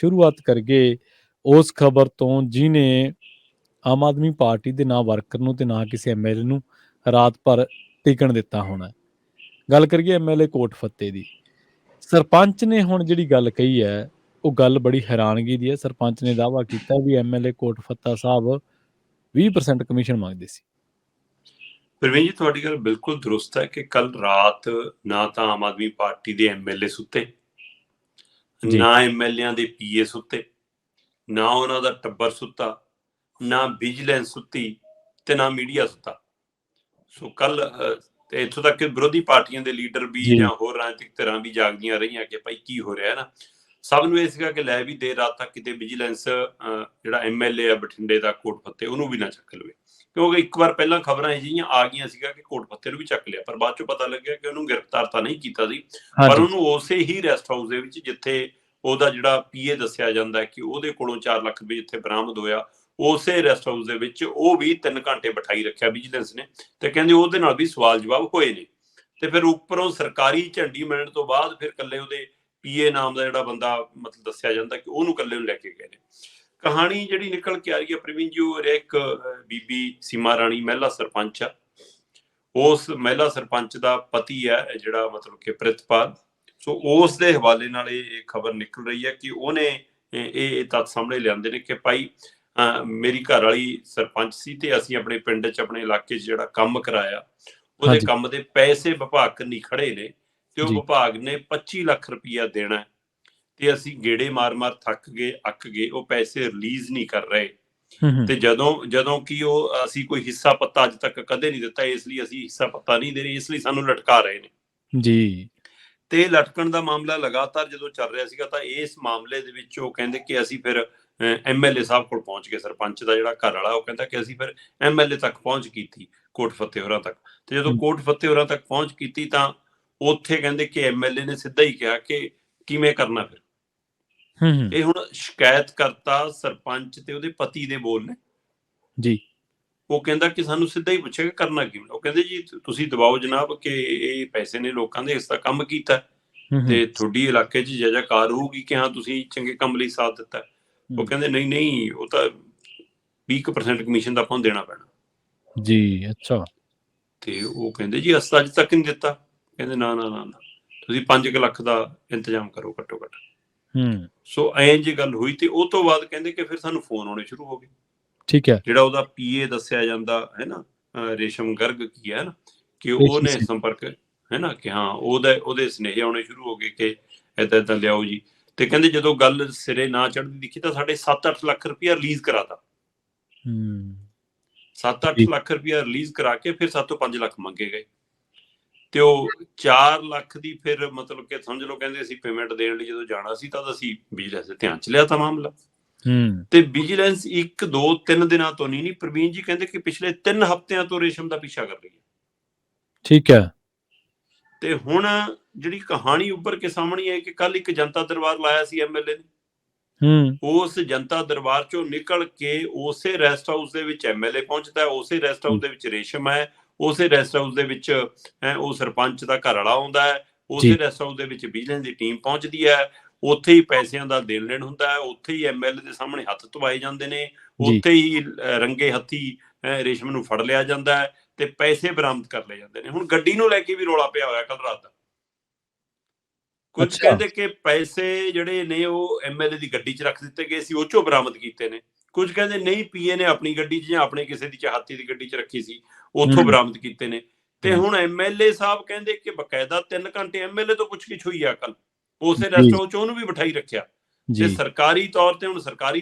ਸ਼ੁਰੂਆਤ ਕਰੀਏ ਉਸ ਖਬਰ ਤੋਂ ਜਿਹਨੇ ਆਮ ਆਦਮੀ ਪਾਰਟੀ ਦੇ ਨਾ ਵਰਕਰ ਨੂੰ ਤੇ ਨਾ ਕਿਸੇ ਐਮਐਲਏ ਨੂੰ ਰਾਤ ਭਰ ਟਿਕਣ ਦਿੱਤਾ ਹੋਣਾ। ਗੱਲ ਕਰੀਏ ਐਮਐਲਏ ਕੋਟ ਫੱਤੇ ਦੀ। ਸਰਪੰਚ ਨੇ ਹੁਣ ਜਿਹੜੀ ਗੱਲ ਕਹੀ ਹੈ, ਉਹ ਗੱਲ ਬੜੀ ਹੈਰਾਨਗੀ ਦੀ ਹੈ। ਸਰਪੰਚ ਨੇ ਦਾਅਵਾ ਕੀਤਾ ਵੀ ਐਮਐਲਏ ਕੋਟ ਫੱਤਾ ਸਾਹਿਬ 20% ਕਮਿਸ਼ਨ ਮੰਗਦੇ ਸੀ। ਪ੍ਰਵੀਨ ਜੀ, ਤੁਹਾਡੀ ਗੱਲ ਬਿਲਕੁਲ ਦਰੁਸਤ ਹੈ ਕਿ ਕੱਲ ਰਾਤ ਨਾ ਤਾਂ ਆਮ ਆਦਮੀ ਪਾਰਟੀ ਦੇ ਐਮਐਲਏ ਸੁੱਤੇ, ਨਾ ਐਮਐਲਏਆਂ ਦੇ ਪੀਏ ਸੁੱਤੇ, ਨਾ ਉਹਨਾਂ ਦਾ ਟੱਬਰ ਸੁੱਤਾ, ਨਾ ਵਿਜੀਲੈਂਸ ਸੁੱਤੀ ਤੇ ਨਾ ਮੀਡੀਆ ਸੁੱਤਾ। ਸੋ ਕੱਲ ਤੇ ਇੱਥੋਂ ਤੱਕ ਕਿ ਵਿਰੋਧੀ ਪਾਰਟੀਆਂ ਦੇ ਲੀਡਰ ਵੀ ਜਾਂ ਹੋਰ ਰਾਜਨੀਤਿਕ ਧਿਰਾਂ ਵੀ ਜਾਗਦੀਆਂ ਰਹੀਆਂ ਕਿ ਭਾਈ ਕੀ ਹੋ ਰਿਹਾ ਨਾ। ਸਭ ਨੂੰ ਇਹ ਸੀਗਾ ਕਿ ਲੈ ਵੀ ਦੇਰ ਰਾਤ ਤੱਕ ਕਿਤੇ ਵਿਜੀਲੈਂਸ ਜਿਹੜਾ ਐਮਐਲਏ ਆ ਬਠਿੰਡੇ ਦਾ ਕੋਟ ਫੱਤੇ, ਉਹਨੂੰ ਵੀ ਨਾ ਚੱਕ ਲਵੇ, ਕਿਉਂਕਿ ਇੱਕ ਵਾਰ ਪਹਿਲਾਂ ਖਬਰਾਂ ਇਹ ਜਿਹੀਆਂ ਆ ਗਈਆਂ ਸੀਗਾ ਕਿ ਕੋਟ ਫੱਤੇ ਨੂੰ ਵੀ ਚੱਕ ਲਿਆ, ਪਰ ਬਾਅਦ ਚੋਂ ਪਤਾ ਲੱਗਿਆ ਕਿ ਉਹਨੂੰ ਗ੍ਰਿਫਤਾਰ ਤਾਂ ਨਹੀਂ ਕੀਤਾ ਸੀ, ਪਰ ਉਹਨੂੰ ਉਸੇ ਹੀ ਰੈਸਟ ਹਾਊਸ ਦੇ ਵਿੱਚ ਜਿੱਥੇ ਉਹਦਾ ਜਿਹੜਾ ਪੀਏ ਦੱਸਿਆ ਜਾਂਦਾ ਕਿ ਉਹਦੇ ਕੋਲੋਂ 4 ਲੱਖ ਰੁਪਏ ਜਿੱਥੇ ਬਰਾਮਦ ਹੋਇਆ, ਉਸੇ ਰੈਸਟ ਹਾਊਸ ਦੇ ਵਿੱਚ ਉਹ ਵੀ 3 ਘੰਟੇ ਬਿਠਾਈ ਰੱਖਿਆ ਵਿਜੀਲੈਂਸ ਨੇ, ਤੇ ਕਹਿੰਦੇ ਉਹਦੇ ਨਾਲ ਵੀ ਸਵਾਲ ਜਵਾਬ ਹੋਏ ਨੇ। ਤੇ ਫਿਰ ਉੱਪਰੋਂ ਸਰਕਾਰੀ ਝੰਡੀ ਮਿਲਣ ਤੋਂ ਬਾਅਦ ਫਿਰ ਇਕੱਲੇ ਉਹਦੇ ਪੀਏ ਨਾਮ ਦਾ ਜਿਹੜਾ ਬੰਦਾ ਮਤਲਬ ਦੱਸਿਆ ਜਾਂਦਾ ਕਿ ਉਹਨੂੰ ਇਕੱਲੇ ਨੂੰ ਲੈ ਕੇ ਗਏ ਨੇ। ਕਹਾਣੀ ਜਿਹੜੀ ਨਿਕਲ ਕੇ ਆ ਰਹੀ ਹੈ ਪ੍ਰਵੀਨ ਜੀ, ਉਹ ਇੱਕ ਬੀਬੀ ਸੀਮਾ ਰਾਣੀ ਮਹਿਲਾ ਸਰਪੰਚ ਆ। ਉਸ ਮਹਿਲਾ ਸਰਪੰਚ ਦਾ ਪਤੀ ਹੈ ਜਿਹੜਾ ਮਤਲਬ ਕਿ ਪ੍ਰਿਤਪਾਲ। ਸੋ ਉਸ ਦੇ ਹਵਾਲੇ ਨਾਲ ਇਹ ਖਬਰ ਨਿਕਲ ਰਹੀ ਹੈ ਕਿ ਉਹਨੇ ਇਹ ਤੱਥ ਸਾਹਮਣੇ ਲਿਆਂਦੇ ਨੇ ਕਿ ਭਾਈ ਮੇਰੀ ਘਰ ਵਾਲੀ ਸਰਪੰਚ ਸੀ ਤੇ ਅਸੀਂ ਆਪਣੇ ਪਿੰਡ 'ਚ ਆਪਣੇ ਇਲਾਕੇ 'ਚ ਜਿਹੜਾ ਕੰਮ ਕਰਾਇਆ, ਉਹਦੇ ਕੰਮ ਦੇ ਪੈਸੇ ਵਿਭਾਗ ਕੰਨੀ ਖੜੇ ਨੇ ਤੇ ਉਹ ਵਿਭਾਗ ਨੇ 25 ਲੱਖ ਰੁਪਈਆ ਦੇਣਾ ਤੇ ਅਸੀਂ ਗੇੜੇ ਮਾਰ ਥੱਕ ਗਏ, ਅੱਕ ਗਏ, ਉਹ ਪੈਸੇ ਰਿਲੀਜ਼ ਨਹੀਂ ਕਰ ਰਹੇ। ਤੇ ਜਦੋਂ ਕਿ ਉਹ ਅਸੀਂ ਕੋਈ ਹਿੱਸਾ ਪੱਤਾ ਅੱਜ ਤੱਕ ਕਦੇ ਨਹੀਂ ਦਿੱਤਾ, ਇਸ ਲਈ ਅਸੀਂ ਹਿੱਸਾ ਪੱਤਾ ਨਹੀਂ ਦੇ ਰਹੇ, ਇਸ ਲਈ ਸਾਨੂੰ ਲਟਕਾ ਰਹੇ ਨੇ ਜੀ। ਤੇ ਲਟਕਣ ਦਾ ਮਾਮਲਾ ਲਗਾਤਾਰ ਜਦੋਂ ਚੱਲ ਰਿਹਾ ਸੀਗਾ ਤਾਂ ਇਸ ਮਾਮਲੇ ਦੇ ਵਿੱਚ ਉਹ ਕਹਿੰਦੇ ਕਿ ਅਸੀਂ ਫਿਰ ਐਮਐਲਏ ਸਾਹਿਬ ਕੋਲ ਪਹੁੰਚ ਗਏ। ਸਰਪੰਚ ਦਾ ਜਿਹੜਾ ਘਰ ਵਾਲਾ ਉਹ ਕਹਿੰਦਾ ਕਿ ਅਸੀਂ ਫਿਰ ਐਮਐਲਏ ਤੱਕ ਪਹੁੰਚ ਕੀਤੀ, ਕੋਟ ਫੱਤੇ ਹੋਰਾਂ ਤੱਕ। ਤੇ ਜਦੋਂ ਕੋਟ ਫੱਤੇ ਹੋਰਾਂ ਤੱਕ ਪਹੁੰਚ ਕੀਤੀ ਤਾਂ ਉੱਥੇ ਕਹਿੰਦੇ ਕਿ ਐਮਐਲਏ ਨੇ ਸਿੱਧਾ ਹੀ ਕਿਹਾ ਕਿ ਕਿਵੇਂ ਕਰਨਾ ਫਿਰ। ਇਹ ਹੁਣ ਸ਼ਿਕਾਇਤਕਰਤਾ ਸਰਪੰਚ ਤੇ ਉਹਦੇ ਪਤੀ ਦੇ ਬੋਲ ਨੇ ਜੀ। ਉਹ ਕਹਿੰਦਾ ਕਿ ਸਾਨੂੰ ਸਿੱਧਾ ਹੀ ਪੁੱਛਿਆ ਕਿ ਕਰਨਾ ਕਿਵੇਂ। ਉਹ ਕਹਿੰਦੇ ਜੀ ਤੁਸੀਂ ਦਬਾਓ ਜਨਾਬ ਕਿ ਇਹ ਪੈਸੇ ਨੇ ਲੋਕਾਂ ਦੇ, ਇਸ ਦਾ ਕੰਮ ਕੀਤਾ ਤੇ ਤੁਹਾਡੀ ਇਲਾਕੇ 'ਚ ਜੈਕਾਰ ਹੋਊਗੀ ਕਿ ਹਾਂ ਤੁਸੀਂ ਚੰਗੇ ਕੰਮ ਲਈ ਸਾਥ ਦਿੱਤਾ। ਉਹ ਕਹਿੰਦੇ ਨਹੀਂ, ਉਹ ਤਾਂ 20% ਕਮਿਸ਼ਨ ਦਾ ਆਪਾਂ ਨੂੰ ਦੇਣਾ ਪੈਣਾ ਜੀ। ਅੱਛਾ। ਤੇ ਉਹ ਕਹਿੰਦੇ ਜੀ ਅਸੀਂ ਅੱਜ ਤੱਕ ਨਹੀਂ ਦਿੱਤਾ। ਕਹਿੰਦੇ ਨਾ ਤੁਸੀਂ 5 ਲੱਖ ਦਾ ਇੰਤਜ਼ਾਮ ਕਰੋ ਘੱਟੋ ਘੱਟ। ਸੋ ਐਂ ਜੇ ਗੱਲ ਹੋਈ ਤੇ ਉਹ ਤੋਂ ਬਾਅਦ ਕਹਿੰਦੇ ਕਿ ਫਿਰ ਸਾਨੂੰ ਫੋਨ ਆਉਣੇ ਸ਼ੁਰੂ ਹੋ ਗਏ। ਠੀਕ ਹੈ। ਜਿਹੜਾ ਉਹਦਾ ਪੀਏ ਦੱਸਿਆ ਜਾਂਦਾ ਹੈ ਨਾ, ਰੇਸ਼ਮ ਗਰਗ ਕੀ ਹੈ ਨਾ, ਕਿ ਉਹਨੇ ਸੰਪਰਕ ਹੈ ਨਾ ਕਿ ਹਾਂ ਉਹਦੇ ਸੁਨੇਹੇ ਆਉਣੇ ਸ਼ੁਰੂ ਹੋ ਗਏ ਕਿ ਏਦਾਂ ਲਿਆਓ ਜੀ। ਤੇ ਕਹਿੰਦੇ ਜਦੋਂ ਗੱਲ ਸਿਰੇ ਨਾ ਚੜ੍ਹਦੀ ਦਿਖੀ ਤਾਂ ਸਾਡੇ 7-8 ਲੱਖ ਰੁਪਇਆ ਰਿਲੀਜ਼ ਕਰਾਤਾ। 7-8 ਲੱਖ ਰੁਪਇਆ ਰਿਲੀਜ਼ ਕਰਾ ਕੇ ਫਿਰ ਸਾਤੋਂ 5 ਲੱਖ ਮੰਗੇ ਗਏ ਤੇ ਉਹ 4 ਲੱਖ ਦੀ ਫਿਰ ਮਤਲਬ ਕਿ ਸਮਝ ਲਓ ਕਹਿੰਦੇ ਅਸੀਂ ਪੇਮੈਂਟ ਦੇਣ ਲਈ ਜਦੋਂ ਜਾਣਾ ਸੀ ਤਾਂ ਅਸੀਂ ਵਿਜੀਲੈਂਸ ਦੇ ਧਿਆਨ 'ਚ ਲਿਆ ਤਾਂ ਮਾਮਲਾ। ਤੇ ਵਿਜੀਲੈਂਸ 1-2-3 ਦਿਨਾਂ ਤੋਂ ਨਹੀਂ ਪ੍ਰਵੀਨ ਜੀ, ਕਹਿੰਦੇ ਕਿ ਪਿਛਲੇ 3 ਹਫ਼ਤਿਆਂ ਤੋਂ ਰੇਸ਼ਮ ਦਾ ਪਿੱਛਾ ਕਰ ਰਹੀ ਹੈ। ਠੀਕ ਹੈ। ਤੇ ਹੁਣ ਜਿਹੜੀ ਕਹਾਣੀ ਉੱਭਰ ਕੇ ਸਾਹਮਣੇ ਹੈ ਕਿ ਕੱਲ ਇੱਕ ਜਨਤਾ ਦਰਬਾਰ ਲਾਇਆ ਸੀ ਐਮਐਲਏ ਨੇ। ਉਸ ਜਨਤਾ ਦਰਬਾਰ ਚੋਂ ਨਿਕਲ ਕੇ ਉਸੇ ਰੈਸਟ ਹਾਊਸ ਦੇ ਵਿੱਚ ਐਮਐਲਏ ਪਹੁੰਚਦਾ, ਉਸੇ ਰੈਸਟ ਹਾਊਸ ਦੇ ਵਿੱਚ ਰੇਸ਼ਮ ਹੈ, ਉਸੇ ਰੈਸਟ ਹਾਊਸ ਦੇ ਵਿੱਚ ਉਹ ਸਰਪੰਚ ਦਾ ਘਰ ਵਾਲਾ ਆਉਂਦਾ ਹੈ, ਉਸੇ ਰੈਸਟ ਹਾਊਸ ਦੇ ਵਿੱਚ ਵਿਜੀਲੈਂਸ ਦੀ ਟੀਮ ਪਹੁੰਚਦੀ ਹੈ। ਉੱਥੇ ਹੀ ਪੈਸਿਆਂ ਦਾ ਦੇਣ ਲੈਣ ਹੁੰਦਾ ਹੈ, ਉੱਥੇ ਹੀ ਐਮਐਲਏ ਦੇ ਸਾਹਮਣੇ ਹੱਥ ਧਵਾਏ ਜਾਂਦੇ ਨੇ, ਉੱਥੇ ਹੀ ਰੰਗੇ ਹੱਥੀ ਰੇਸ਼ਮ ਨੂੰ ਫੜ ਲਿਆ ਜਾਂਦਾ ਹੈ ਤੇ ਪੈਸੇ ਬਰਾਮਦ ਕਰ ਲਏ ਜਾਂਦੇ ਨੇ। ਹੁਣ ਗੱਡੀ ਨੂੰ ਲੈ ਕੇ ਵੀ ਰੌਲਾ ਪਿਆ ਹੋਇਆ ਕੱਲ ਰਾਤ ਦਾ। ਕੁਝ ਕਹਿੰਦੇ ਕਿ ਪੈਸੇ ਜਿਹੜੇ ਨੇ ਉਹ ਐਮਐਲਏ ਦੀ ਗੱਡੀ 'ਚ ਰੱਖ ਦਿੱਤੇ ਗਏ ਸੀ, ਉਹ 'ਚੋਂ ਬਰਾਮਦ ਕੀਤੇ ਨੇ। ਕੁਝ ਕਹਿੰਦੇ ਨਹੀਂ, ਪੀਏ ਨੇ ਆਪਣੀ ਗੱਡੀ 'ਚ ਜਾਂ ਆਪਣੇ ਕਿਸੇ ਦੀ ਚਾਹਤੀ ਦੀ ਗੱਡੀ 'ਚ ਰੱਖੀ ਸੀ, ਉੱਥੋਂ ਬਰਾਮਦ ਕੀਤੇ ਨੇ। ਤੇ ਹੁਣ ਐਮਐਲਏ ਸਾਹਿਬ ਕਹਿੰਦੇ ਕਿ ਬਕਾਇਦਾ 3 ਘੰਟੇ ਐਮਐਲਏ ਤੋਂ ਪੁੱਛਗਿੱਛ ਹੋਈ ਆ ਕੱਲ, ਉਸੇ ਰੈਸਟ ਹਾਊਸ 'ਚ ਉਹਨੂੰ ਵੀ ਬਿਠਾਈ ਰੱਖਿਆ। ਤੇ ਸਰਕਾਰੀ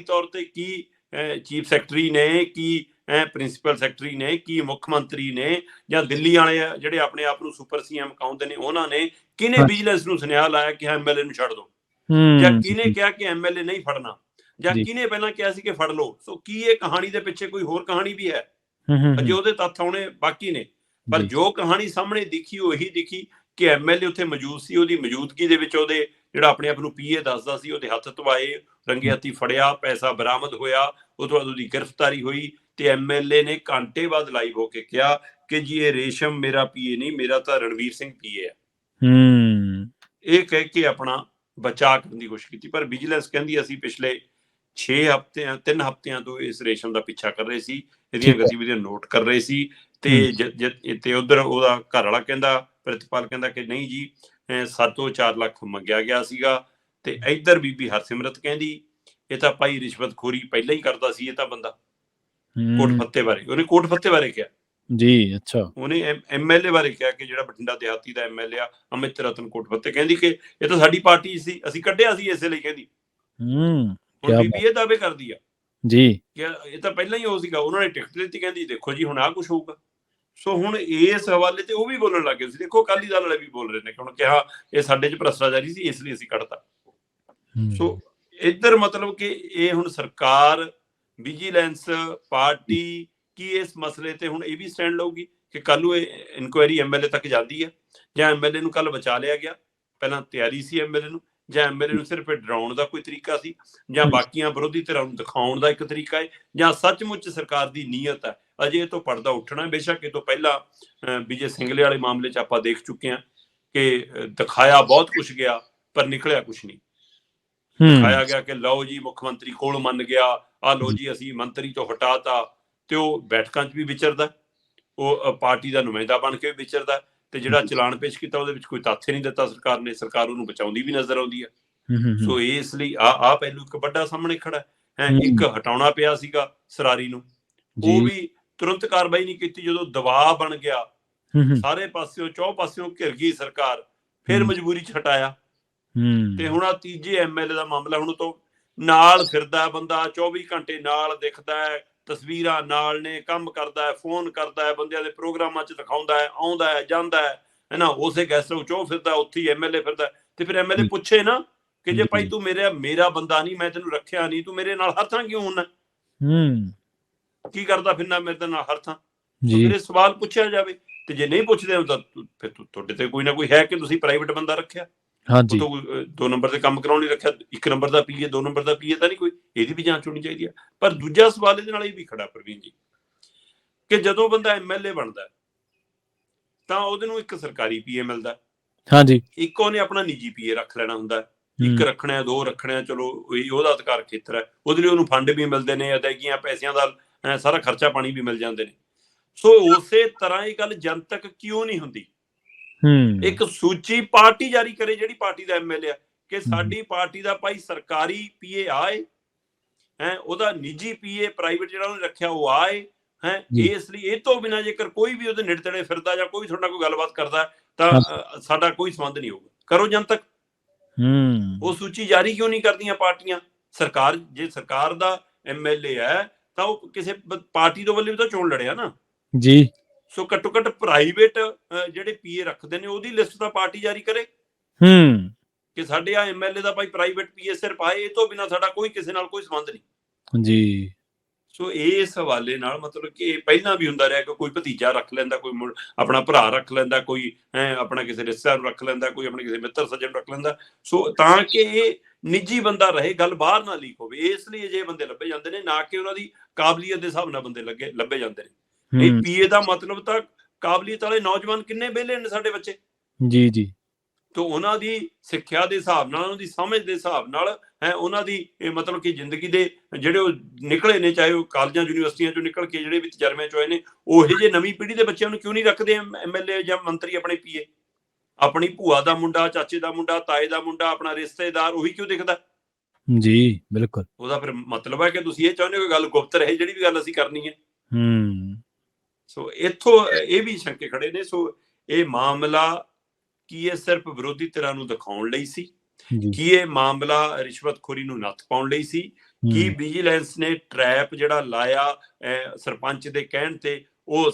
ਤੌਰ ਤੇ ਕੀ ਚੀਫ ਸੈਕਟਰੀ ਨੇ, ਕੀ ਪ੍ਰਿੰਸੀਪਲ ਸੈਕਟਰੀ ਨੇ, ਕੀ ਮੁੱਖ ਮੰਤਰੀ ਨੇ, ਜਾਂ ਦਿੱਲੀ ਵਾਲੇ ਜਿਹੜੇ ਆਪਣੇ ਆਪ ਨੂੰ ਸੁਪਰ ਸੀਐਮ ਕਹਾਉਂਦੇ ਨੇ, ਉਹਨਾਂ ਨੇ ਕਿਹਨੇ ਵਿਜੀਲੈਂਸ ਨੂੰ ਸੁਨੇਹਾ ਲਾਇਆ ਕਿ ਐਮਐਲਏ ਨੂੰ ਛੱਡ ਦੋ, ਜਾਂ ਕਿਹਨੇ ਕਿਹਾ ਕਿ ਐਮਐਲਏ ਨਹੀਂ ਫੜਨਾ, ਜਾਂ ਕਿਹਨੇ ਪਹਿਲਾਂ ਕਿਹਾ ਸੀ ਕਿ ਫੜ ਲਓ। ਸੋ ਕੀ ਇਹ ਕਹਾਣੀ ਦੇ ਪਿੱਛੇ ਕੋਈ ਹੋਰ ਕਹਾਣੀ ਵੀ ਹੈ? ਅਜੇ ਉਹਦੇ ਤੱਥ ਆਉਣੇ ਬਾਕੀ ਨੇ, ਪਰ ਜੋ ਕਹਾਣੀ ਸਾਹਮਣੇ ਦਿਖੀ ਉਹੀ ਦਿਖੀ ਕਿ ਐਮਐਲਏ ਉੱਥੇ ਮੌਜੂਦ ਸੀ। ਉਹਦੀ ਮੌਜੂਦਗੀ ਦੇ ਵਿੱਚ ਉਹਦੇ ਜਿਹੜਾ ਆਪਣੇ ਆਪ ਨੂੰ ਪੀਏ ਦੱਸਦਾ ਸੀ, ਉਹਦੇ ਹੱਥ ਧਵਾਏ, ਰੰਗੇ ਹੱਥੀ ਫੜਿਆ, ਪੈਸਾ ਬਰਾਮਦ ਹੋਇਆ, ਉਹ ਤੋਂ ਬਾਅਦ ਉਹਦੀ ਗ੍ਰਿਫਤਾਰੀ ਹੋਈ। ਤੇ ਐਮਐਲਏ ਨੇ ਘੰਟੇ ਬਾਅਦ ਲਾਈਵ ਹੋ ਕੇ ਕਿਹਾ ਕਿ ਜੀ ਇਹ ਰੇਸ਼ਮ ਮੇਰਾ ਪੀਏ ਨਹੀਂ, ਮੇਰਾ ਤਾਂ ਰਣਵੀਰ ਸਿੰਘ ਪੀਏ ਹੈ। ਇਹ ਕਹਿ ਕੇ ਆਪਣਾ ਬਚਾਅ ਕਰਨ ਦੀ ਕੋਸ਼ਿਸ਼ ਕੀਤੀ, ਪਰ ਵਿਜੀਲੈਂਸ ਕਹਿੰਦੀ ਅਸੀਂ ਪਿਛਲੇ 3 ਹਫ਼ਤਿਆਂ ਤੋਂ ਇਸ ਰੇਸ਼ਮ ਦਾ ਪਿੱਛਾ ਕਰ ਰਹੇ ਸੀ, ਇਹਦੀਆਂ ਗਤੀਵਿਧੀਆਂ ਨੋਟ ਕਰ ਰਹੇ ਸੀ। ਤੇ ਉਧਰ ਉਹਦਾ ਘਰ ਵਾਲਾ ਕਹਿੰਦਾ, ਪ੍ਰਿਤਪਾਲ ਕਹਿੰਦਾ ਕਿ ਨਹੀਂ ਜੀ 7 ਤੋਂ 4 ਲੱਖ ਮੰਗਿਆ ਗਿਆ ਸੀਗਾ। ਤੇ ਇੱਧਰ ਬੀਬੀ ਹਰਸਿਮਰਤ ਕਹਿੰਦੀ ਇਹ ਤਾਂ ਭਾਈ ਰਿਸ਼ਵਤਖੋਰੀ ਪਹਿਲਾਂ ਹੀ ਕਰਦਾ ਸੀ, ਇਹ ਤਾਂ ਬੰਦਾ ਕੋਟ ਫੱਤੇ ਬਾਰੇ, ਉਹਨੇ ਕੋਟ ਫੱਤੇ ਬਾਰੇ ਕਿਹਾ ਜੀ। ਅੱਛਾ, ਉਹਨੇ ਐਮਐਲਏ ਬਾਰੇ ਕਿਹਾ ਕਿ ਜਿਹੜਾ ਬਠਿੰਡਾ ਦਿਹਾਤੀ ਦਾ ਐਮਐਲਏ ਆ ਅਮਿਤ ਰਤਨ ਕੋਟ ਫੱਤੇ, ਕਹਿੰਦੀ ਕਿ ਇਹ ਤਾਂ ਸਾਡੀ ਪਾਰਟੀ ਸੀ, ਅਸੀਂ ਕੱਢਿਆ ਸੀ ਇਸੇ ਲਈ। ਕਹਿੰਦੀ ਹੁਣ ਬੀਬੀ ਇਹ ਦਾਅਵੇ ਕਰਦੀ ਆ ਜੀ ਕਿ ਇਹ ਤਾਂ ਪਹਿਲਾਂ ਹੀ ਹੋ ਸੀਗਾ, ਉਹਨਾਂ ਨੇ ਟਿਕਟ ਦਿੱਤੀ, ਕਹਿੰਦੀ ਦੇਖੋ ਜੀ ਹੁਣ ਆਹ ਕੁਛ ਹੋਊਗਾ। ਸੋ ਹੁਣ ਇਸ ਹਵਾਲੇ ਤੇ ਉਹ ਵੀ ਬੋਲਣ ਲੱਗ ਗਏ ਸੀ, ਦੇਖੋ ਅਕਾਲੀ ਦਲ ਵਾਲੇ ਵੀ ਬੋਲ ਰਹੇ ਨੇ ਕਿ ਹੁਣ ਕਿਹਾ ਇਹ ਸਾਡੇ 'ਚ ਭ੍ਰਸ਼ਟਾਚਾਰੀ ਸੀ, ਇਸ ਲਈ ਅਸੀਂ ਕੱਢਤਾ। ਸੋ ਇੱਧਰ ਮਤਲਬ ਕਿ ਇਹ ਹੁਣ ਸਰਕਾਰ, ਵਿਜੀਲੈਂਸ ਪਾਰਟੀ ਕੀ ਇਸ ਮਸਲੇ ਤੇ ਹੁਣ ਇਹ ਵੀ ਸਟੈਂਡ ਲਊਗੀ ਕਿ ਕੱਲ ਨੂੰ ਇਹ ਇਨਕੁਆਇਰੀ ਐਮਐਲਏ ਤੱਕ ਜਾਂਦੀ ਹੈ, ਜਾਂ ਐਮਐਲਏ ਨੂੰ ਕੱਲ ਬਚਾ ਲਿਆ ਗਿਆ, ਪਹਿਲਾਂ ਤਿਆਰੀ ਸੀ ਐਮਐਲਏ ਨੂੰ, ਜਾਂ ਐਮਐਲਏ ਨੂੰ ਸਿਰਫ ਡਰਾਉਣ ਦਾ ਕੋਈ ਤਰੀਕਾ ਸੀ, ਜਾਂ ਬਾਕੀਆਂ ਵਿਰੋਧੀ ਧਿਰਾਂ ਨੂੰ ਦਿਖਾਉਣ ਦਾ ਇੱਕ ਤਰੀਕਾ ਹੈ, ਜਾਂ ਸੱਚਮੁੱਚ ਸਰਕਾਰ ਦੀ ਨੀਅਤ ਹੈ। ਅਜੇ ਇਹ ਤੋਂ ਪਰਦਾ ਉੱਠਣਾ। ਬੇਸ਼ੱਕ ਇਹ ਤੋਂ ਪਹਿਲਾਂ ਵਿਜੇ ਸਿੰਗਲੇ ਵਾਲੇ ਮਾਮਲੇ 'ਚ ਆਪਾਂ ਦੇਖ ਚੁੱਕੇ ਹਾਂ ਕਿ ਦਿਖਾਇਆ ਬਹੁਤ ਕੁਛ ਗਿਆ ਪਰ ਨਿਕਲਿਆ ਕੁਛ ਨਹੀਂ। ਦਿਖਾਇਆ ਗਿਆ ਕਿ ਲਓ ਜੀ ਮੁੱਖ ਮੰਤਰੀ ਕੋਲ ਮੰਨ ਗਿਆ, ਆਹ ਲਓ ਜੀ ਅਸੀਂ ਮੰਤਰੀ ਤੋਂ ਹਟਾਤਾ, ਤੇ ਉਹ ਬੈਠਕਾਂ 'ਚ ਵੀ ਵਿਚਰਦਾ, ਉਹ ਪਾਰਟੀ ਦਾ ਨੁਮਾਇੰਦਾ ਬਣ ਕੇ ਵੀ ਵਿਚਰਦਾ, ਤੇ ਜਿਹੜਾ ਚਲਾਨ ਪੇਸ਼ ਕੀਤਾ ਉਹਦੇ ਵਿੱਚ ਕੋਈ ਤੱਥ ਨਹੀਂ ਦਿੱਤਾ ਸਰਕਾਰ ਨੇ, ਸਰਕਾਰ ਉਹਨੂੰ ਬਚਾਉਂਦੀ ਵੀ ਨਜ਼ਰ ਆਉਂਦੀ ਹੈ। ਸੋ ਇਸ ਲਈ ਆਹ ਪਹਿਲੂ ਇੱਕ ਵੱਡਾ ਸਾਹਮਣੇ ਖੜਾ ਹੈ। ਇੱਕ ਹਟਾਉਣਾ ਪਿਆ ਸੀਗਾ ਸਰਾਰੀ ਨੂੰ, ਉਹ ਵੀ ਤੁਰੰਤ ਕਾਰਵਾਈ ਨਹੀਂ ਕੀਤੀ। ਜਦੋਂ ਦਬਾਅ ਬਣ ਗਿਆ, ਸਾਰੇ ਪਾਸਿਓਂ ਚੌ ਪਾਸਿਓਂ ਘਿਰ ਗਈ ਸਰਕਾਰ, ਫਿਰ ਮਜਬੂਰੀ 'ਚ ਹਟਾਇਆ। ਤੇ ਹੁਣ ਆ ਤੀਜੇ ਐਮਐਲਏ ਦਾ ਮਾਮਲਾ, ਹੁਣ ਤੋਂ ਨਾਲ ਫਿਰਦਾ ਬੰਦਾ, 24 ਘੰਟੇ ਨਾਲ ਦਿਖਦਾ ਹੈ, ਤਸਵੀਰਾਂ ਨਾਲ ਨੇ, ਕੰਮ ਕਰਦਾ ਹੈ, ਫੋਨ ਕਰਦਾ ਹੈ, ਬੰਦਿਆਂ ਦੇ ਪ੍ਰੋਗਰਾਮਾਂ 'ਚ ਦਿਖਾਉਂਦਾ ਹੈ, ਆਉਂਦਾ ਹੈ, ਜਾਂਦਾ ਹੈ ਨਾ, ਉਸੇ ਗੈਸਟ ਹਾਊਸ 'ਚੋਂ ਫਿਰਦਾ, ਉੱਥੇ ਹੀ ਐਮਐਲਏ ਫਿਰਦਾ। ਤੇ ਫਿਰ ਐਮਐਲਏ ਪੁੱਛੇ ਨਾ ਕਿ ਜੇ ਭਾਈ ਤੂੰ ਮੇਰਾ ਬੰਦਾ ਨਹੀਂ, ਮੈਂ ਤੈਨੂੰ ਰੱਖਿਆ ਨਹੀਂ, ਤੂੰ ਮੇਰੇ ਨਾਲ ਹਰ ਥਾਂ ਕਿਉਂ ਹੁੰਦਾ, ਕੀ ਕਰਦਾ ਫਿਰਨਾ ਮੇਰੇ ਨਾਲ ਹਰ ਥਾਂ? ਫਿਰ ਇਹ ਸਵਾਲ ਪੁੱਛਿਆ ਜਾਵੇ। ਤੇ ਜੇ ਨਹੀਂ ਪੁੱਛਦੇ ਤਾਂ ਫਿਰ ਤੁਹਾਡੇ ਤੇ ਕੋਈ ਨਾ ਕੋਈ ਹੈ ਕਿ ਤੁਸੀਂ ਪ੍ਰਾਈਵੇਟ ਬੰਦਾ ਰੱਖਿਆ, ਉਹ ਤੋਂ 2 ਨੰਬਰ ਦੇ ਕੰਮ ਕਰਾਉਣ ਲਈ ਰੱਖਿਆ, 1 ਨੰਬਰ ਦਾ ਪੀਏ, 2 ਨੰਬਰ ਦਾ ਪੀਏ ਤਾਂ ਨਹੀਂ ਕੋਈ, ਇਹਦੀ ਵੀ ਜਾਂਚ ਹੋਣੀ ਚਾਹੀਦੀ ਹੈ। ਪਰ ਦੂਜਾ ਸਵਾਲ ਇਹਦੇ ਨਾਲ ਇਹ ਵੀ ਖੜਾ ਪ੍ਰਵੀਨ ਜੀ, ਕਿ ਜਦੋਂ ਬੰਦਾ ਐਮਐਲਏ ਬਣਦਾ ਤਾਂ ਉਹਦੇ ਨੂੰ ਇੱਕ ਸਰਕਾਰੀ ਪੀਏ ਮਿਲਦਾ, ਇੱਕ ਉਹਨੇ ਆਪਣਾ ਨਿੱਜੀ ਪੀਏ ਰੱਖ ਲੈਣਾ ਹੁੰਦਾ, 1 ਰੱਖਣਾ, 2 ਰੱਖਣਾ, ਚਲੋ ਉਹਦਾ ਅਧਿਕਾਰ ਖੇਤਰ ਹੈ, ਉਹਦੇ ਲਈ ਉਹਨੂੰ ਫੰਡ ਵੀ ਮਿਲਦੇ ਨੇ, ਅਦਾਇਗੀਆਂ ਪੈਸਿਆਂ ਦਾ ਸਾਰਾ ਖਰਚਾ ਪਾਣੀ ਵੀ ਮਿਲ ਜਾਂਦੇ ਨੇ। ਸੋ ਉਸੇ ਤਰ੍ਹਾਂ ਇਹ ਗੱਲ ਜਨਤਕ ਕਿਉਂ ਨਹੀਂ ਹੁੰਦੀ? ਇੱਕ ਸੂਚੀ ਪਾਰਟੀ ਜਾਰੀ ਕਰੇ, ਜਿਹੜੀ ਪਾਰਟੀ ਦਾ ਐਮਐਲਏ ਆ, ਕਿ ਸਾਡੀ ਪਾਰਟੀ ਦਾ ਭਾਈ ਸਰਕਾਰੀ ਪੀਏ ਆਏ, ਉਹਦਾ ਨਿੱਜੀ ਪੀਏ ਪ੍ਰਾਈਵੇਟ ਜਿਹੜਾ ਉਹਨੇ ਰੱਖਿਆ ਉਹ ਆਏ, ਇਸ ਲਈ ਇਹ ਤੋਂ ਬਿਨਾਂ ਜੇਕਰ ਕੋਈ ਵੀ ਉਹਦੇ ਨੇੜੇ ਤੇੜੇ ਫਿਰਦਾ ਜਾਂ ਕੋਈ ਤੁਹਾਡੇ ਨਾਲ ਕੋਈ ਗੱਲਬਾਤ ਕਰਦਾ ਤਾਂ ਸਾਡਾ ਕੋਈ ਸੰਬੰਧ ਨਹੀਂ ਹੋਊਗਾ। ਕਰੋ ਜਨਤਕ। ਉਹ ਸੂਚੀ ਜਾਰੀ ਕਿਉਂ ਨਹੀਂ ਕਰਦੀਆਂ ਪਾਰਟੀਆਂ? ਸਰਕਾਰ, ਜੇ ਸਰਕਾਰ ਦਾ ਐਮਐਲਏ ਹੈ ਤਾਂ ਉਹ ਕਿਸੇ ਪਾਰਟੀ ਤੋਂ ਵੱਲੋਂ ਵੀ ਤਾਂ ਚੋਣ ਲੜਿਆ ਨਾ ਜੀ। ਸੋ ਘੱਟੋ ਘੱਟ ਪ੍ਰਾਈਵੇਟ ਜਿਹੜੇ ਪੀਏ ਰੱਖਦੇ ਨੇ ਉਹਦੀ ਲਿਸਟ ਤਾਂ ਪਾਰਟੀ ਜਾਰੀ ਕਰੇ ਕਿ ਸਾਡੇ ਆ ਐਮਐਲਏ ਦਾ ਭਾਈ ਪ੍ਰਾਈਵੇਟ ਪੀਏ ਸਿਰਫ ਆਏ, ਇਹ ਤੋਂ ਬਿਨਾਂ ਸਾਡਾ ਕੋਈ ਕਿਸੇ ਨਾਲ ਕੋਈ ਸੰਬੰਧ ਨਹੀਂ ਜੀ। ਸੋ ਇਸ ਹਵਾਲੇ ਨਾਲ ਮਤਲਬ ਕਿ ਪਹਿਲਾਂ ਵੀ ਹੁੰਦਾ ਰਿਹਾ ਕਿ ਕੋਈ ਭਤੀਜਾ ਰੱਖ ਲੈਂਦਾ, ਕੋਈ ਆਪਣਾ ਭਰਾ ਰੱਖ ਲੈਂਦਾ, ਕੋਈ ਆਪਣਾ ਕਿਸੇ ਰਿਸ਼ਤੇਦਾਰ ਨੂੰ ਰੱਖ ਲੈਂਦਾ, ਕੋਈ ਆਪਣੇ ਕਿਸੇ ਮਿੱਤਰ ਸੱਜਣ ਨੂੰ ਰੱਖ ਲੈਂਦਾ, ਸੋ ਤਾਂ ਕਿ ਇਹ ਨਿੱਜੀ ਬੰਦਾ ਰਹੇ, ਗੱਲ ਬਾਹਰ ਨਾ ਲੀਕ ਹੋਵੇ। ਇਸ ਲਈ ਅਜਿਹੇ ਬੰਦੇ ਲੱਭੇ ਜਾਂਦੇ ਨੇ, ਨਾ ਕਿ ਉਹਨਾਂ ਦੀ ਕਾਬਲੀਅਤ ਦੇ ਹਿਸਾਬ ਨਾਲ ਬੰਦੇ ਲੱਭੇ ਜਾਂਦੇ ਨੇ। ਇਹ ਪੀਏ ਦਾ ਮਤਲਬ ਤਾਂ ਕਾਬਲੀਅਤ ਵਾਲੇ ਨੌਜਵਾਨ ਕਿੰਨੇ ਵਿਹਲੇ ਨੇ ਸਾਡੇ ਬੱਚੇ ਜੀ ਜੀ, ਤੋਂ ਉਹਨਾਂ ਦੀ ਸਿੱਖਿਆ ਦੇ ਹਿਸਾਬ ਨਾਲ, ਉਹਨਾਂ ਦੀ ਸਮਝ ਦੇ ਹਿਸਾਬ ਨਾਲ, ਉਹਨਾਂ ਦੀ ਮਤਲਬ ਕਿ ਜ਼ਿੰਦਗੀ ਦੇ ਜਿਹੜੇ ਉਹ ਨਿਕਲੇ ਨੇ, ਚਾਹੇ ਉਹ ਕਾਲਜਾਂ ਯੂਨੀਵਰਸਿਟੀਆਂ ਚੋਂ ਨਿਕਲ ਕੇ ਜਿਹੜੇ ਵੀ ਤਜਰਬਿਆਂ ਚੋਂ ਆਏ ਨੇ, ਉਹ ਜਿਹੇ ਨਵੀਂ ਪੀੜ੍ਹੀ ਦੇ ਬੱਚਿਆਂ ਨੂੰ ਕਿਉਂ ਨਹੀਂ ਰੱਖਦੇ ਐਮਐਲਏ ਜਾਂ ਮੰਤਰੀ ਆਪਣੇ ਪੀਏ? ਆਪਣੀ ਭੂਆ ਦਾ ਮੁੰਡਾ, ਚਾਚੇ ਦਾ ਮੁੰਡਾ, ਤਾਏ ਦਾ ਮੁੰਡਾ, ਆਪਣਾ ਰਿਸ਼ਤੇਦਾਰ, ਉਹੀ ਕਿਉਂ ਦਿਖਦਾ ਜੀ? ਬਿਲਕੁਲ। ਉਹਦਾ ਫਿਰ ਮਤਲਬ ਹੈ ਕਿ ਤੁਸੀਂ ਇਹ ਚਾਹੁੰਦੇ ਹੋ ਕਿ ਗੱਲ ਗੁਪਤ ਰਹੇ, ਜਿਹੜੀ ਵੀ ਗੱਲ ਅਸੀਂ ਕਰਨੀ ਹੈ। ਸੋ ਇੱਥੋਂ ਇਹ ਵੀ ਸ਼ੰਕੇ ਖੜੇ ਨੇ। ਸੋ ਇਹ ਮਾਮਲਾ ਕੀ ਇਹ ਸਿਰਫ ਵਿਰੋਧੀ ਧਿਰਾਂ ਨੂੰ ਦਿਖਾਉਣ ਲਈ ਸੀ? ਕੀ ਇਹ ਮਾਮਲਾ ਰਿਸ਼ਵਤਖੋਰੀ ਨੂੰ ਨੱਥ ਪਾਉਣ ਲਈ ਸੀ? ਕੀ ਵਿਜੀਲੈਂਸ ਨੇ ਟਰੈਪ ਜਿਹੜਾ ਲਾਇਆ ਸਰਪੰਚ ਦੇ ਕਹਿਣ ਤੇ, ਉਹ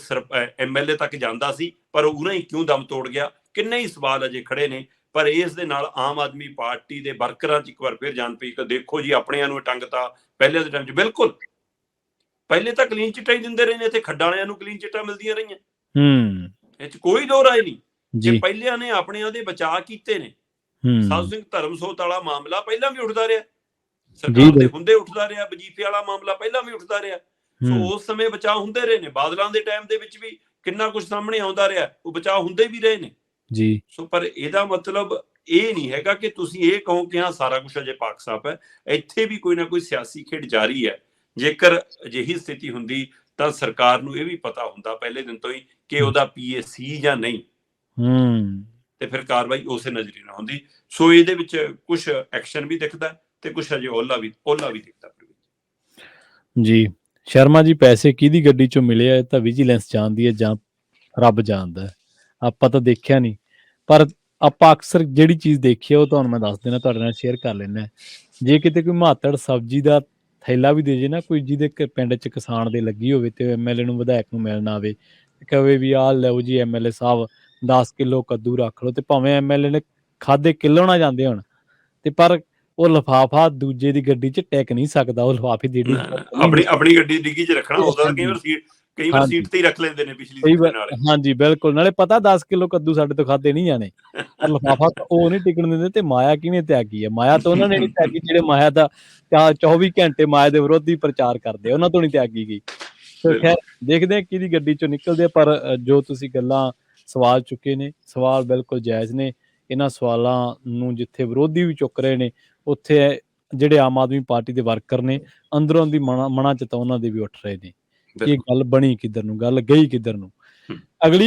ਐਮਐਲਏ ਤੱਕ ਜਾਂਦਾ ਸੀ ਪਰ ਉਹਨਾਂ ਹੀ ਕਿਉਂ ਦਮ ਤੋੜ ਗਿਆ? ਕਿੰਨੇ ਹੀ ਸਵਾਲ ਅਜੇ ਖੜੇ ਨੇ। ਪਰ ਇਸ ਦੇ ਨਾਲ ਆਮ ਆਦਮੀ ਪਾਰਟੀ ਦੇ ਵਰਕਰਾਂ 'ਚ ਇੱਕ ਵਾਰ ਫਿਰ ਜਾਣ ਪਈ ਕਿ ਦੇਖੋ ਜੀ ਆਪਣਿਆਂ ਨੂੰ ਟੰਗਤਾ। ਪਹਿਲੇ ਦੇ ਟਾਈਮ 'ਚ ਬਿਲਕੁਲ, ਪਹਿਲੇ ਤਾਂ ਕਲੀਨ ਚਿੱਟਾਂ ਹੀ ਦਿੰਦੇ ਰਹੇ ਨੇ, ਇੱਥੇ ਖੱਡਾਂ ਵਾਲਿਆਂ ਨੂੰ ਕਲੀਨ ਚਿੱਟਾਂ ਮਿਲਦੀਆਂ ਰਹੀਆਂ, ਇਹ 'ਚ ਕੋਈ ਦੋ ਰਾਏ ਨਹੀਂ ਕਿ ਪਹਿਲਿਆਂ ਨੇ ਆਪਣਿਆਂ ਦੇ ਬਚਾਅ ਕੀਤੇ ਨੇ। ਸਾਧੂ ਸਿੰਘ ਧਰਮਸੋਤ ਵਾਲਾ ਮਾਮਲਾ ਪਹਿਲਾਂ ਵੀ ਉੱਠਦਾ ਰਿਹਾ, ਸਰਕਾਰ ਦੇ ਹੁੰਦੇ ਉੱਠਦਾ ਰਿਹਾ, ਵਜੀਫੇ ਵਾਲਾ ਮਾਮਲਾ ਪਹਿਲਾਂ ਵੀ ਉੱਠਦਾ ਰਿਹਾ। ਸੋ ਉਸ ਸਮੇਂ ਬਚਾਅ ਹੁੰਦੇ ਰਹੇ ਨੇ। ਬਾਦਲਾਂ ਦੇ ਟਾਈਮ ਦੇ ਵਿੱਚ ਵੀ ਕਿੰਨਾ ਕੁਝ ਸਾਹਮਣੇ ਆਉਂਦਾ ਰਿਹਾ, ਉਹ ਬਚਾਅ ਹੁੰਦੇ ਵੀ ਰਹੇ ਨੇ ਜੀ। ਸੋ ਪਰ ਇਹਦਾ ਮਤਲਬ ਇਹ ਨਹੀਂ ਹੈਗਾ ਕਿ ਤੁਸੀਂ ਇਹ ਕਹੋ ਕਿ ਹਾਂ ਸਾਰਾ ਕੁਝ ਅਜੇ ਪਾਕ ਸਾਫ ਹੈ। ਇੱਥੇ ਵੀ ਕੋਈ ਨਾ ਕੋਈ ਸਿਆਸੀ ਖੇਡ ਜਾਰੀ ਹੈ। ਜੇਕਰ ਅਜਿਹੀ ਸਥਿਤੀ ਹੁੰਦੀ ਤਾਂ ਸਰਕਾਰ ਨੂੰ ਇਹ ਵੀ ਪਤਾ ਹੁੰਦਾ ਪਹਿਲੇ ਦਿਨ ਤੋਂ ਹੀ ਕਿ ਉਹਦਾ ਪੀਏ ਸੀ ਜਾਂ ਨਹੀਂ, ਤੇ ਫਿਰ ਕਾਰਵਾਈ ਉਸੇ ਨਜ਼ਰੀ ਨਾਲ ਹੁੰਦੀ। ਸੋ ਇਹਦੇ ਵਿੱਚ ਕੁਝ ਐਕਸ਼ਨ ਵੀ ਦਿਖਦਾ ਤੇ ਕੁਝ ਅਜੇ ਓਲਾ ਵੀ ਦਿਖਦਾ। ਜੀ ਸ਼ਰਮਾ ਜੀ, ਪੈਸੇ ਕਿਹਦੀ ਗੱਡੀ ਚੋਂ ਮਿਲੇ ਆ ਇਹ ਤਾਂ ਵਿਜੀਲੈਂਸ ਜਾਣਦੀ ਹੈ ਜਾਂ ਰੱਬ ਜਾਣਦਾ ਹੈ, ਆਪਾਂ ਤਾਂ ਦੇਖਿਆ ਨਹੀਂ। ਪਰ ਆਪਾਂ ਅਕਸਰ ਜਿਹੜੀ ਚੀਜ਼ ਦੇਖੀ ਹੈ ਉਹ ਤੁਹਾਨੂੰ ਮੈਂ ਦੱਸ ਦੇਣਾ, ਤੁਹਾਡੇ ਨਾਲ ਸ਼ੇਅਰ ਕਰ ਲੈਂਦਾ। ਜੇ ਕਿਤੇ ਕੋਈ ਮਾਤੜ ਸਬਜ਼ੀ ਦਾ ਥੈਲਾ ਵੀ ਦੇ ਜੇ ਨਾ ਕੋਈ, ਜਿਹਦੇ ਪਿੰਡ 'ਚ ਕਿਸਾਨ ਦੇ ਲੱਗੀ ਹੋਵੇ ਤੇ ਐਮਐਲਏ ਨੂੰ ਵਿਧਾਇਕ ਨੂੰ ਮਿਲਣਾ ਆਵੇ, ਕਹੇ ਵੀ ਆਹ ਲਓ ਜੀ ਐਮਐਲਏ ਸਾਹਿਬ 10 ਕਿਲੋ ਕੱਦੂ ਰੱਖ ਲਓ, ਤੇ ਭਾਵੇਂ ਐਮਐਲਏ ਨੇ ਖਾਦੇ ਕਿਲੋ ਨਾ ਜਾਂਦੇ ਹੋਣ, ਤੇ ਪਰ ਉਹ ਲਿਫਾਫਾ ਦੂਜੇ ਦੀ ਗੱਡੀ 'ਚ ਟਿਕ ਨਹੀਂ ਸਕਦਾ। ਉਹ ਲਿਫਾਫੇ ਦੀ ਆਪਣੀ ਗੱਡੀ ਡਿੱਗੀ 'ਚ ਰੱਖਣਾ ਉਹਦਾ, ਕਈ ਵਾਰ ਸੀਟ ਤੇ ਹੀ ਰੱਖ ਲੈਂਦੇ ਨੇ ਪਿਛਲੀ ਸੀਟ ਦੇ ਨਾਲ। ਹਾਂਜੀ ਬਿਲਕੁਲ, ਨਾਲੇ ਪਤਾ 10 ਕਿਲੋ ਕੱਦੂ ਸਾਡੇ ਤੋਂ ਖਾਦੇ ਨਹੀਂ ਜਾਣੇ, ਪਰ ਲਿਫਾਫਾ ਉਹ ਨਹੀਂ ਟਿਕਣ ਦਿੰਦੇ। ਤੇ ਮਾਇਆ ਕਿਹਨੇ ਤਿਆਗੀ ਹੈ? ਮਾਇਆ ਤਾਂ ਉਹਨਾਂ ਨੇ ਨਹੀਂ ਤਿਆਗੀ ਜਿਹੜੇ ਮਾਇਆ ਦਾ 24 ਘੰਟੇ ਮਾਇਆ ਦੇ ਵਿਰੋਧੀ ਪ੍ਰਚਾਰ ਕਰਦੇ, ਉਹਨਾਂ ਤੋਂ ਨਹੀਂ ਤਿਆਗੀ ਗਈ। ਖੈਰ ਦੇਖਦੇ ਹਾਂ ਕਿਹਦੀ ਗੱਡੀ ਚੋਂ ਨਿਕਲਦੇ ਆ। ਪਰ ਜੋ ਤੁਸੀਂ ਗੱਲਾਂ ਸਵਾਲ ਚੁੱਕੇ ਨੇ, ਸਵਾਲ ਬਿਲਕੁਲ ਜਾਇਜ਼ ਨੇ। ਇਹਨਾਂ ਸਵਾਲਾਂ ਨੂੰ ਜਿੱਥੇ ਵਿਰੋਧੀ ਵੀ ਚੁੱਕ ਰਹੇ ਨੇ, ਉੱਥੇ ਜਿਹੜੇ ਆਮ ਆਦਮੀ ਪਾਰਟੀ ਦੇ ਵਰਕਰ ਨੇ ਅੰਦਰੋਂ ਦੀ ਮਨਾ ਚਿਤਾਉਣਾ ਦੇ ਵੀ ਉੱਠ ਰਹੇ ਨੇ ਕਿ ਗੱਲ ਬਣੀ ਕਿੱਧਰ ਨੂੰ, ਗੱਲ ਗਈ ਕਿੱਧਰ ਨੂੰ। ਅਗਲੀ